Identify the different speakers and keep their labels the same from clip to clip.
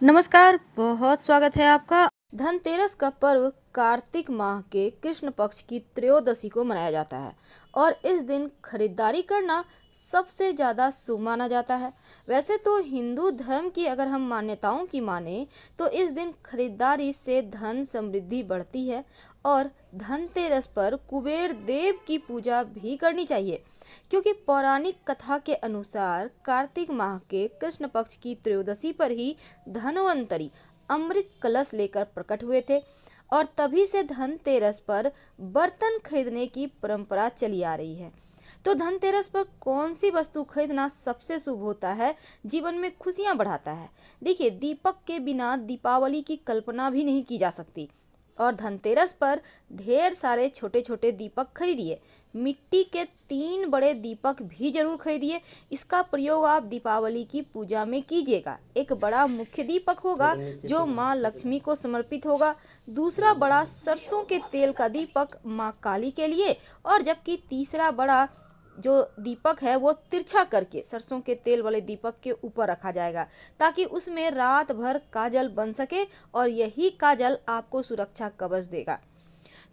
Speaker 1: नमस्कार, बहुत स्वागत है आपका। धनतेरस का पर्व कार्तिक माह के कृष्ण पक्ष की त्रयोदशी को मनाया जाता है और इस दिन खरीदारी करना सबसे ज़्यादा शुभ माना जाता है। वैसे तो हिंदू धर्म की अगर हम मान्यताओं की माने तो इस दिन खरीदारी से धन समृद्धि बढ़ती है और धनतेरस पर कुबेर देव की पूजा भी करनी चाहिए, क्योंकि पौराणिक कथा के अनुसार कार्तिक माह के कृष्ण पक्ष की त्रयोदशी पर ही धन्वंतरी अमृत कलश लेकर प्रकट हुए थे और तभी से धनतेरस पर बर्तन खरीदने की परंपरा चली आ रही है। तो धनतेरस पर कौन सी वस्तु खरीदना सबसे शुभ होता है, जीवन में खुशियां बढ़ाता है? देखिए, दीपक के बिना दीपावली की कल्पना भी नहीं की जा सकती और धनतेरस पर ढेर सारे छोटे छोटे दीपक खरीदिए। मिट्टी के 3 बड़े दीपक भी जरूर खरीदिए। इसका प्रयोग आप दीपावली की पूजा में कीजिएगा। एक बड़ा मुख्य दीपक होगा जो माँ लक्ष्मी को समर्पित होगा, दूसरा बड़ा सरसों के तेल का दीपक माँ काली के लिए, और जबकि तीसरा बड़ा जो दीपक है वो तिरछा करके सरसों के तेल वाले दीपक के ऊपर रखा जाएगा, ताकि उसमें रात भर काजल बन सके और यही काजल आपको सुरक्षा कवच देगा।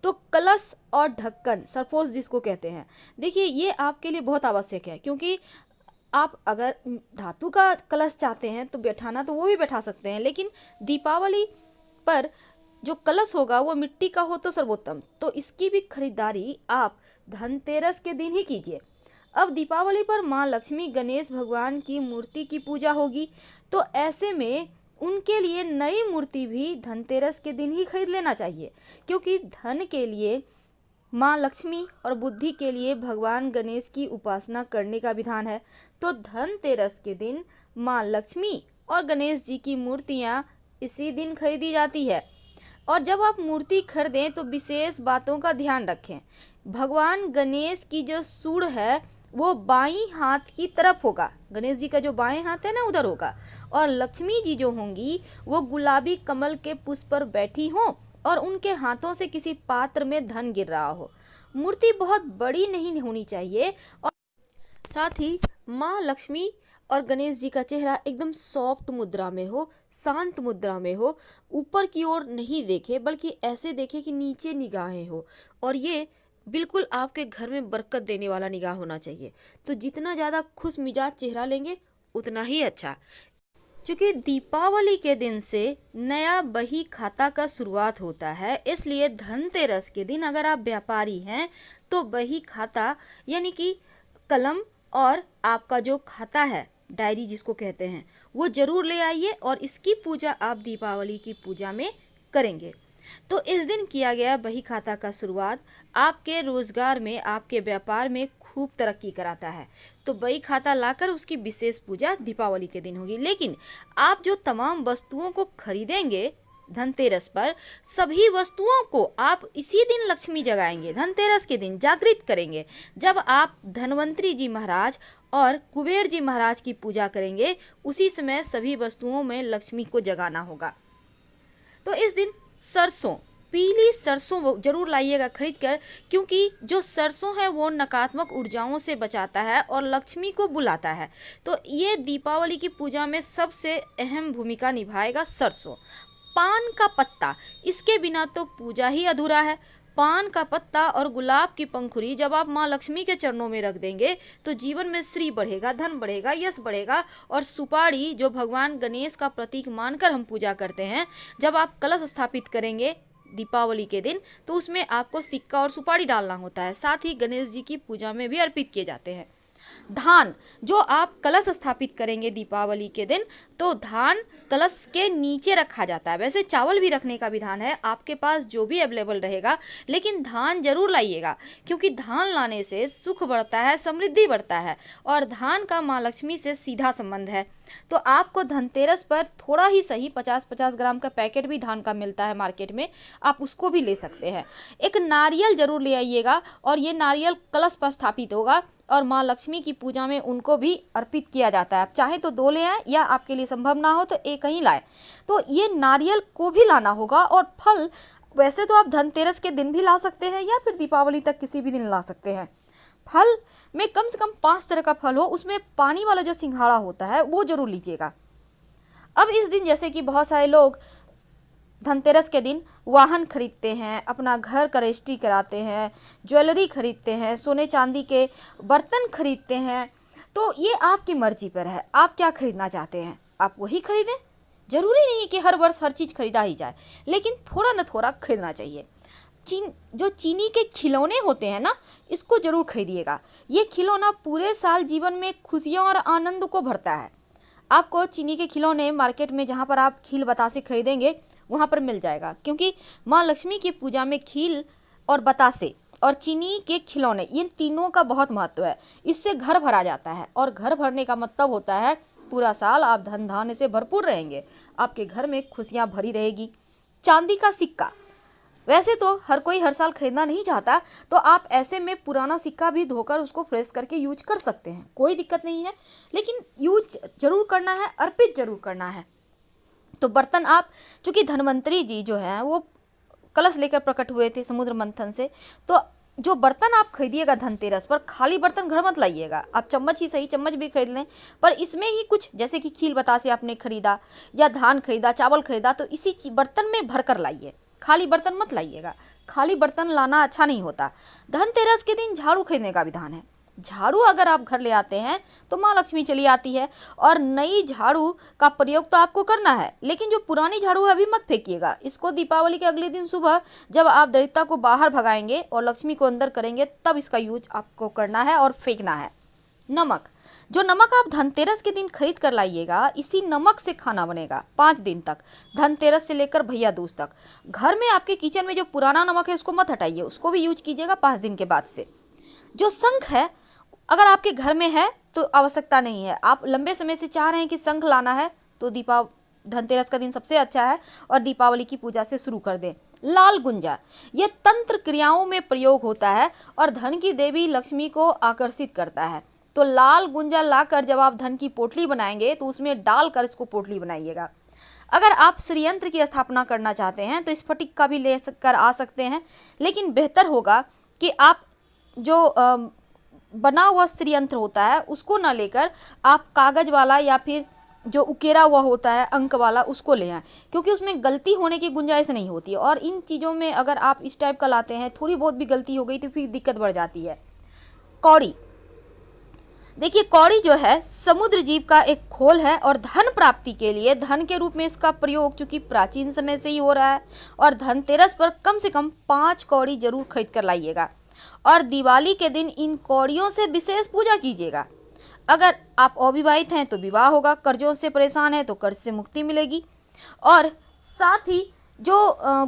Speaker 1: तो कलश और ढक्कन, सरपोश जिसको कहते हैं, देखिए ये आपके लिए बहुत आवश्यक है, क्योंकि आप अगर धातु का कलश चाहते हैं तो बैठाना तो वो भी बैठा सकते हैं, लेकिन दीपावली पर जो कलश होगा वो मिट्टी का हो तो सर्वोत्तम। तो इसकी भी खरीदारी आप धनतेरस के दिन ही कीजिए। अब दीपावली पर माँ लक्ष्मी गणेश भगवान की मूर्ति की पूजा होगी, तो ऐसे में उनके लिए नई मूर्ति भी धनतेरस के दिन ही खरीद लेना चाहिए, क्योंकि धन के लिए माँ लक्ष्मी और बुद्धि के लिए भगवान गणेश की उपासना करने का विधान है। तो धनतेरस के दिन माँ लक्ष्मी और गणेश जी की मूर्तियाँ इसी दिन खरीदी जाती है। और जब आप मूर्ति खरीदें तो विशेष बातों का ध्यान रखें। भगवान गणेश की जो सूंड है वो बाईं हाथ की तरफ होगा, गणेश जी का जो बाएं हाथ है ना उधर होगा, और लक्ष्मी जी जो होंगी वो गुलाबी कमल के पुष्प पर बैठी हों और उनके हाथों से किसी पात्र में धन गिर रहा हो। मूर्ति बहुत बड़ी नहीं होनी चाहिए और साथ ही माँ लक्ष्मी और गणेश जी का चेहरा एकदम सॉफ्ट मुद्रा में हो, शांत मुद्रा में हो, ऊपर की ओर नहीं देखे बल्कि ऐसे देखे कि नीचे निगाहें हो, और ये बिल्कुल आपके घर में बरकत देने वाला निगाह होना चाहिए। तो जितना ज़्यादा खुश मिजाज चेहरा लेंगे उतना ही अच्छा। क्योंकि दीपावली के दिन से नया बही खाता का शुरुआत होता है, इसलिए धनतेरस के दिन अगर आप व्यापारी हैं तो बही खाता यानी कि कलम और आपका जो खाता है, डायरी जिसको कहते हैं, वो जरूर ले आइए और इसकी पूजा आप दीपावली की पूजा में करेंगे। तो इस दिन किया गया बही खाता का शुरुआत आपके रोजगार में, आपके व्यापार में खूब तरक्की कराता है। तो बही खाता लाकर उसकी विशेष पूजा दीपावली के दिन होगी। लेकिन आप जो तमाम वस्तुओं को खरीदेंगे धनतेरस पर, सभी वस्तुओं को आप इसी दिन लक्ष्मी जगाएंगे, धनतेरस के दिन जागृत करेंगे। जब आप धन्वंतरी जी महाराज और कुबेर जी महाराज की पूजा करेंगे, उसी समय सभी वस्तुओं में लक्ष्मी को जगाना होगा। तो इस दिन सरसों, पीली सरसों जरूर लाइएगा खरीद कर, क्योंकि जो सरसों है वो नकारात्मक ऊर्जाओं से बचाता है और लक्ष्मी को बुलाता है। तो ये दीपावली की पूजा में सबसे अहम भूमिका निभाएगा सरसों। पान का पत्ता, इसके बिना तो पूजा ही अधूरा है। पान का पत्ता और गुलाब की पंखुड़ी जब आप माँ लक्ष्मी के चरणों में रख देंगे तो जीवन में श्री बढ़ेगा, धन बढ़ेगा, यश बढ़ेगा। और सुपारी, जो भगवान गणेश का प्रतीक मानकर हम पूजा करते हैं, जब आप कलश स्थापित करेंगे दीपावली के दिन तो उसमें आपको सिक्का और सुपारी डालना होता है, साथ ही गणेश जी की पूजा में भी अर्पित किए जाते हैं। धान, जो आप कलश स्थापित करेंगे दीपावली के दिन, तो धान कलश के नीचे रखा जाता है। वैसे चावल भी रखने का विधान है, आपके पास जो भी अवेलेबल रहेगा, लेकिन धान जरूर लाइएगा, क्योंकि धान लाने से सुख बढ़ता है, समृद्धि बढ़ता है और धान का माँ लक्ष्मी से सीधा संबंध है। तो आपको धनतेरस पर थोड़ा ही सही 50-50 ग्राम का पैकेट भी धान का मिलता है मार्केट में, आप उसको भी ले सकते हैं। एक नारियल जरूर ले आइएगा और ये नारियल कलश पर स्थापित होगा और माँ लक्ष्मी की पूजा में उनको भी अर्पित किया जाता है। आप चाहे तो 2 ले आए या आपके लिए संभव ना हो तो एक ही लाए। तो ये नारियल को भी लाना होगा। और फल, वैसे तो आप धनतेरस के दिन भी ला सकते हैं या फिर दीपावली तक किसी भी दिन ला सकते हैं। फल में कम से कम 5 तरह का फल हो, उसमें पानी वाला जो सिंघाड़ा होता है वो जरूर लीजिएगा। अब इस दिन जैसे कि बहुत सारे लोग धनतेरस के दिन वाहन खरीदते हैं, अपना घर का रजिस्ट्री कराते हैं, ज्वेलरी खरीदते हैं, सोने चांदी के बर्तन खरीदते हैं। तो ये आपकी मर्जी पर है, आप क्या खरीदना चाहते हैं आप वही खरीदें। जरूरी नहीं कि हर वर्ष हर चीज़ खरीदा ही जाए, लेकिन थोड़ा न थोड़ा खरीदना चाहिए। जो चीनी के खिलौने होते हैं ना, इसको जरूर खरीदिएगा। ये खिलौना पूरे साल जीवन में खुशियों और आनंद को भरता है। आपको चीनी के खिलौने मार्केट में जहाँ पर आप खील बतासे खरीदेंगे वहाँ पर मिल जाएगा, क्योंकि माँ लक्ष्मी की पूजा में खील और बतासे और चीनी के खिलौने, इन तीनों का बहुत महत्व है। इससे घर भरा जाता है, और घर भरने का मतलब होता है पूरा साल आप धन धान्य से भरपूर रहेंगे, आपके घर में खुशियाँ भरी रहेगी। चांदी का सिक्का, वैसे तो हर कोई हर साल खरीदना नहीं चाहता, तो आप ऐसे में पुराना सिक्का भी धोकर उसको फ्रेश करके यूज कर सकते हैं, कोई दिक्कत नहीं है। लेकिन यूज जरूर करना है, अर्पित जरूर करना है। तो बर्तन आप, चूंकि धन्वंतरी जी जो हैं वो कलश लेकर प्रकट हुए थे समुद्र मंथन से, तो जो बर्तन आप खरीदिएगा धनतेरस पर, खाली बर्तन घर मत लाइएगा। आप चम्मच ही सही, चम्मच भी खरीद लें, पर इसमें ही कुछ, जैसे कि खील बतासे आपने खरीदा या धान खरीदा, चावल खरीदा, तो इसी बर्तन में भरकर लाइए, खाली बर्तन मत लाइएगा। खाली बर्तन लाना अच्छा नहीं होता। धनतेरस के दिन झाड़ू खरीदने का विधान है। झाड़ू अगर आप घर ले आते हैं तो माँ लक्ष्मी चली आती है, और नई झाड़ू का प्रयोग तो आपको करना है, लेकिन जो पुरानी झाड़ू है अभी मत फेंकिएगा। इसको दीपावली के अगले दिन सुबह जब आप दरिद्रता को बाहर भगाएंगे और लक्ष्मी को अंदर करेंगे, तब इसका यूज आपको करना है और फेंकना है। नमक, जो नमक आप धनतेरस के दिन खरीद कर लाइएगा, इसी नमक से खाना बनेगा 5 दिन तक, धनतेरस से लेकर भैया दूज तक। घर में आपके किचन में जो पुराना नमक है उसको मत हटाइए, उसको भी यूज कीजिएगा 5 दिन के बाद से। जो शंख है, अगर आपके घर में है तो आवश्यकता नहीं है, आप लंबे समय से चाह रहे हैं कि शंख लाना है, तो धनतेरस का दिन सबसे अच्छा है, और दीपावली की पूजा से शुरू कर दें। लाल गुंजा, ये तंत्र क्रियाओं में प्रयोग होता है और धन की देवी लक्ष्मी को आकर्षित करता है। तो लाल गुंजा लाकर जब आप धन की पोटली बनाएंगे तो उसमें डालकर इसको पोटली बनाइएगा। अगर आप श्रीयंत्र की स्थापना करना चाहते हैं तो स्फटिक का भी ले कर आ सकते हैं, लेकिन बेहतर होगा कि आप जो बना हुआ श्रीयंत्र होता है उसको ना लेकर आप कागज वाला या फिर जो उकेरा हुआ होता है अंक वाला उसको ले आएँ, क्योंकि उसमें गलती होने की गुंजाइश नहीं होती है। और इन चीज़ों में अगर आप इस टाइप का लाते हैं, थोड़ी बहुत भी गलती हो गई तो फिर दिक्कत बढ़ जाती है। कौड़ी, देखिए कौड़ी जो है समुद्र जीव का एक खोल है, और धन प्राप्ति के लिए धन के रूप में इसका प्रयोग चूंकि प्राचीन समय से ही हो रहा है। और धनतेरस पर कम से कम 5 कौड़ी जरूर खरीद कर लाइएगा, और दिवाली के दिन इन कौड़ियों से विशेष पूजा कीजिएगा। अगर आप अविवाहित हैं तो विवाह होगा, कर्जों से परेशान हैं तो कर्ज से मुक्ति मिलेगी। और साथ ही जो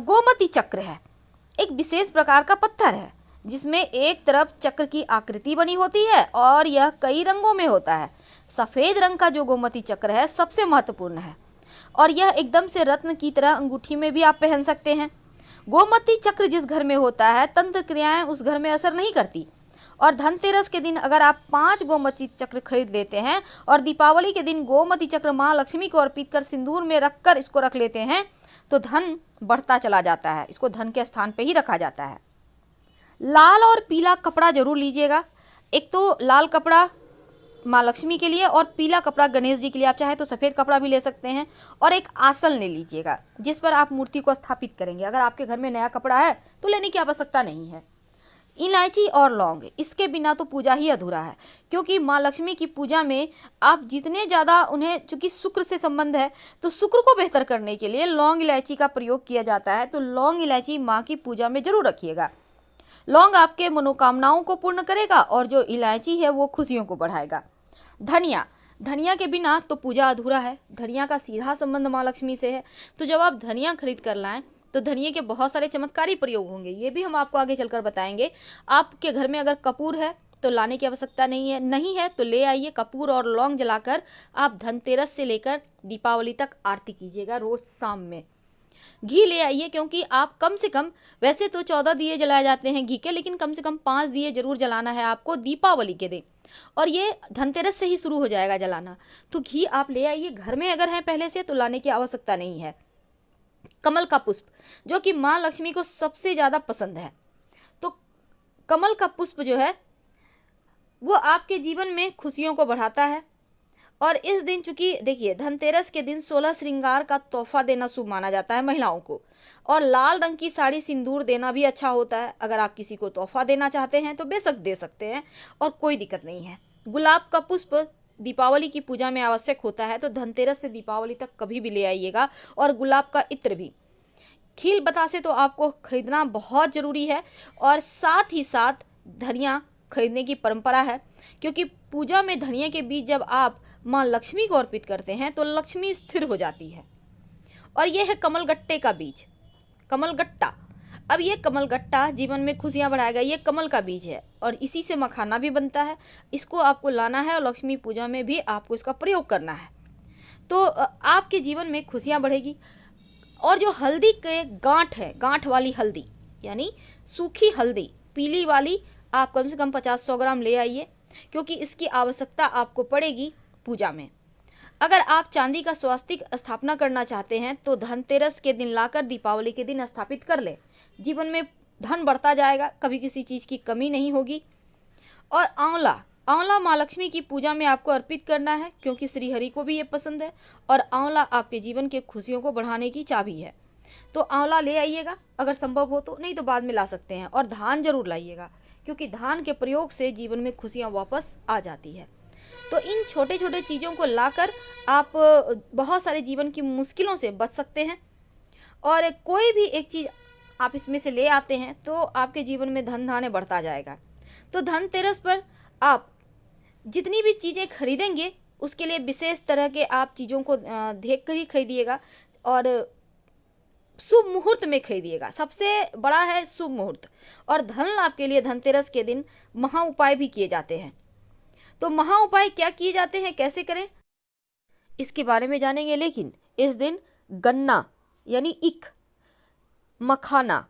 Speaker 1: गोमती चक्र है, एक विशेष प्रकार का पत्थर है जिसमें एक तरफ चक्र की आकृति बनी होती है और यह कई रंगों में होता है। सफ़ेद रंग का जो गोमती चक्र है सबसे महत्वपूर्ण है, और यह एकदम से रत्न की तरह अंगूठी में भी आप पहन सकते हैं। गोमती चक्र जिस घर में होता है, तंत्र क्रियाएं उस घर में असर नहीं करती। और धनतेरस के दिन अगर आप 5 गोमती चक्र खरीद लेते हैं और दीपावली के दिन गोमती चक्र माँ लक्ष्मी को अर्पित कर सिंदूर में रखकर इसको रख लेते हैं, तो धन बढ़ता चला जाता है। इसको धन के स्थान पे ही रखा जाता है। लाल और पीला कपड़ा जरूर लीजिएगा। एक तो लाल कपड़ा माँ लक्ष्मी के लिए और पीला कपड़ा गणेश जी के लिए। आप चाहे तो सफ़ेद कपड़ा भी ले सकते हैं। और एक आसन ले लीजिएगा जिस पर आप मूर्ति को स्थापित करेंगे। अगर आपके घर में नया कपड़ा है तो लेने की आवश्यकता नहीं है। इलायची और लौंग, इसके बिना तो पूजा ही अधूरा है, क्योंकि माँ लक्ष्मी की पूजा में आप जितने ज़्यादा उन्हें, चूँकि शुक्र से संबंध है, तो शुक्र को बेहतर करने के लिए लौंग इलायची का प्रयोग किया जाता है। तो लौंग इलायची माँ की पूजा में जरूर रखिएगा। लौंग आपके मनोकामनाओं को पूर्ण करेगा और जो इलायची है वो खुशियों को बढ़ाएगा। धनिया, धनिया के बिना तो पूजा अधूरा है। धनिया का सीधा संबंध माँ लक्ष्मी से है। तो जब आप धनिया खरीद कर लाएं तो धनिये के बहुत सारे चमत्कारी प्रयोग होंगे, ये भी हम आपको आगे चलकर बताएंगे। आपके घर में अगर कपूर है तो लाने की आवश्यकता नहीं है तो ले आइए। कपूर और लौंग जलाकर आप धनतेरस से लेकर दीपावली तक आरती कीजिएगा रोज शाम में। घी ले आइए, क्योंकि आप कम से कम, वैसे तो 14 दिए जलाए जाते हैं घी के, लेकिन कम से कम 5 दिए जरूर जलाना है आपको दीपावली के दिन, और ये धनतेरस से ही शुरू हो जाएगा जलाना। तो घी आप ले आइए। घर में अगर है पहले से तो लाने की आवश्यकता नहीं है। कमल का पुष्प, जो कि माँ लक्ष्मी को सबसे ज़्यादा पसंद है, तो कमल का पुष्प जो है वो आपके जीवन में खुशियों को बढ़ाता है और इस दिन चूंकि देखिए धनतेरस के दिन 16 श्रृंगार का तोहफा देना शुभ माना जाता है महिलाओं को। और लाल रंग की साड़ी सिंदूर देना भी अच्छा होता है। अगर आप किसी को तोहफा देना चाहते हैं तो बेशक दे सकते हैं और कोई दिक्कत नहीं है। गुलाब का पुष्प दीपावली की पूजा में आवश्यक होता है, तो धनतेरस से दीपावली तक कभी भी ले आइएगा। और गुलाब का इत्र भी। खील बतासे तो आपको खरीदना बहुत ज़रूरी है। और साथ ही साथ धनिया खरीदने की परंपरा है, क्योंकि पूजा में धनिया के बीज जब आप माँ लक्ष्मी को अर्पित करते हैं तो लक्ष्मी स्थिर हो जाती है। और यह है कमलगट्टे का बीज, कमलगट्टा। अब ये कमलगट्टा जीवन में खुशियां बढ़ाएगा। ये कमल का बीज है और इसी से मखाना भी बनता है। इसको आपको लाना है और लक्ष्मी पूजा में भी आपको इसका प्रयोग करना है, तो आपके जीवन में खुशियां बढ़ेगी। और जो हल्दी के गांठ है, गांठ वाली हल्दी यानी सूखी हल्दी पीली वाली, आप कम से कम 50-100 ग्राम ले आइए, क्योंकि इसकी आवश्यकता आपको पड़ेगी पूजा में। अगर आप चांदी का स्वास्तिक स्थापना करना चाहते हैं तो धनतेरस के दिन लाकर दीपावली के दिन स्थापित कर लें। जीवन में धन बढ़ता जाएगा, कभी किसी चीज़ की कमी नहीं होगी। और आंवला, आंवला माँ लक्ष्मी की पूजा में आपको अर्पित करना है, क्योंकि श्री हरि को भी ये पसंद है। और आंवला आपके जीवन के खुशियों को बढ़ाने की चाबी है, तो आंवला ले आइएगा अगर संभव हो तो, नहीं तो बाद में ला सकते हैं। और धान जरूर लाइएगा, क्योंकि धान के प्रयोग से जीवन में खुशियाँ वापस आ जाती है। तो इन छोटे छोटे चीज़ों को लाकर आप बहुत सारे जीवन की मुश्किलों से बच सकते हैं। और कोई भी एक चीज़ आप इसमें से ले आते हैं तो आपके जीवन में धन धान्य बढ़ता जाएगा। तो धनतेरस पर आप जितनी भी चीज़ें खरीदेंगे उसके लिए विशेष तरह के आप चीज़ों को देख कर ही खरीदिएगा और शुभ मुहूर्त में खरीदिएगा। सबसे बड़ा है शुभ मुहूर्त। और धन लाभ के लिए धनतेरस के दिन महा उपाय भी किए जाते हैं। तो महा उपाय क्या किए जाते हैं, कैसे करें, इसके बारे में जानेंगे। लेकिन इस दिन गन्ना यानी ईख, मखाना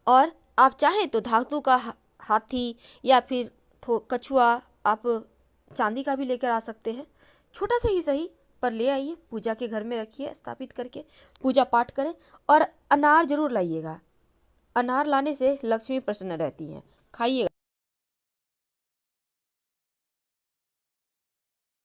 Speaker 1: और आप चाहें तो धातु का हाथी या फिर कछुआ, आप चांदी का भी लेकर आ सकते हैं। छोटा सा ही सही पर ले आइए, पूजा के घर में रखिए स्थापित करके, पूजा पाठ करें। और अनार जरूर लाइएगा, अनार लाने से लक्ष्मी प्रसन्न रहती हैं, खाइएगा।